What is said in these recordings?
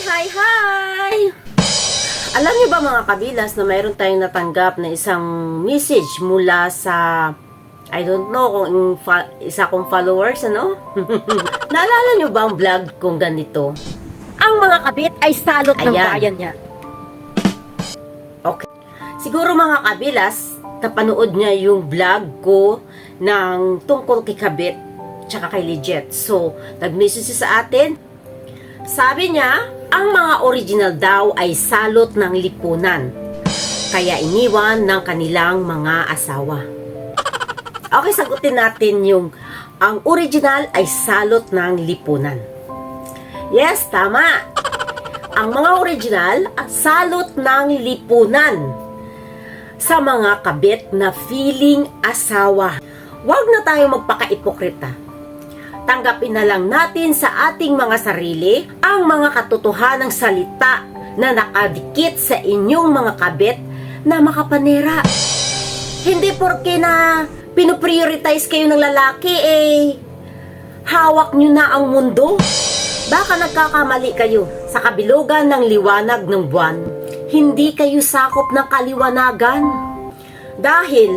Hi! Alam niyo ba mga kabilas na mayroon tayong natanggap na isang message mula sa I don't know kung isa kong followers, ano? Naalala niyo ba ang vlog kong ganito? Ang mga kabit ay salot ng Ayan. bayan niya. Okay. Siguro mga kabilas, napanood niya yung vlog ko ng tungkol kay Kabit tsaka kay Legit. So, nag-message siya sa atin. Sabi niya, ang mga original daw ay salot ng lipunan. Kaya iniwan ng kanilang mga asawa. Okay, sagutin natin yung ang original ay salot ng lipunan. Yes, tama. Ang mga original at salot ng lipunan sa mga kabit na feeling asawa. Huwag na tayo magpaka-ipokrita. Tanggapin na lang natin sa ating mga sarili ang mga katotohanang salita na nakadikit sa inyong mga kabit na makapanera. Hindi porke na pinoprioritize kayo ng lalaki hawak nyo na ang mundo. Baka nagkakamali kayo. Sa kabilugan ng liwanag ng buwan, hindi kayo sakop ng kaliwanagan. Dahil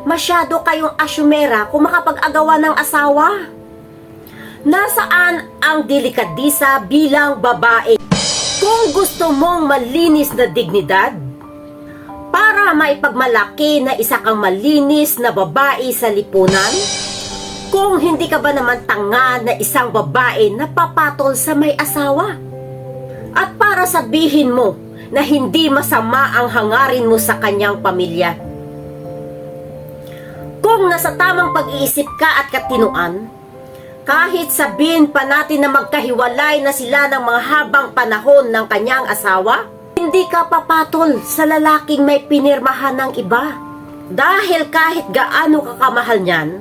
masyado kayong asyumera kung makapag-agawa ng asawa. Nasaan ang delikadisa bilang babae? Kung gusto mong malinis na dignidad, para maipagmalaki na isa kang malinis na babae sa lipunan, kung hindi ka ba naman tanga na isang babae na papatol sa may asawa? At para sabihin mo na hindi masama ang hangarin mo sa kanyang pamilya. Kung nasa tamang pag-iisip ka at katinuan, kahit sabihin pa natin na magkahiwalay na sila ng mga habang panahon ng kanyang asawa, hindi ka papatol sa lalaking may pinirmahan ng iba. Dahil kahit gaano ka kamahal niyan,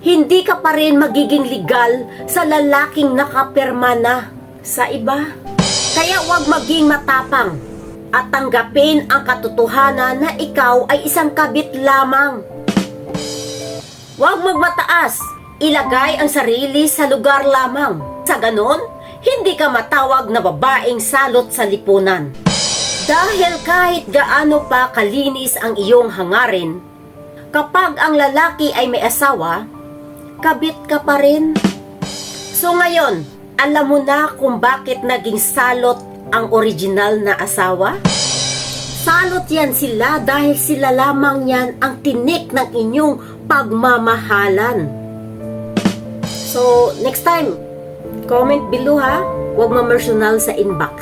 hindi ka pa rin magiging legal sa lalaking nakapirma na sa iba. Kaya huwag maging matapang at tanggapin ang katotohanan na ikaw ay isang kabit lamang. Huwag magmataas. Ilagay ang sarili sa lugar lamang. Sa ganon, hindi ka matawag na babaeng salot sa lipunan. Dahil kahit gaano pa kalinis ang iyong hangarin, kapag ang lalaki ay may asawa, kabit ka pa rin. So ngayon, alam mo na kung bakit naging salot ang original na asawa? Salot yan sila dahil sila lamang yan ang tinik ng inyong pagmamahalan. So, next time, comment below ha. Huwag ma-personal sa inbox.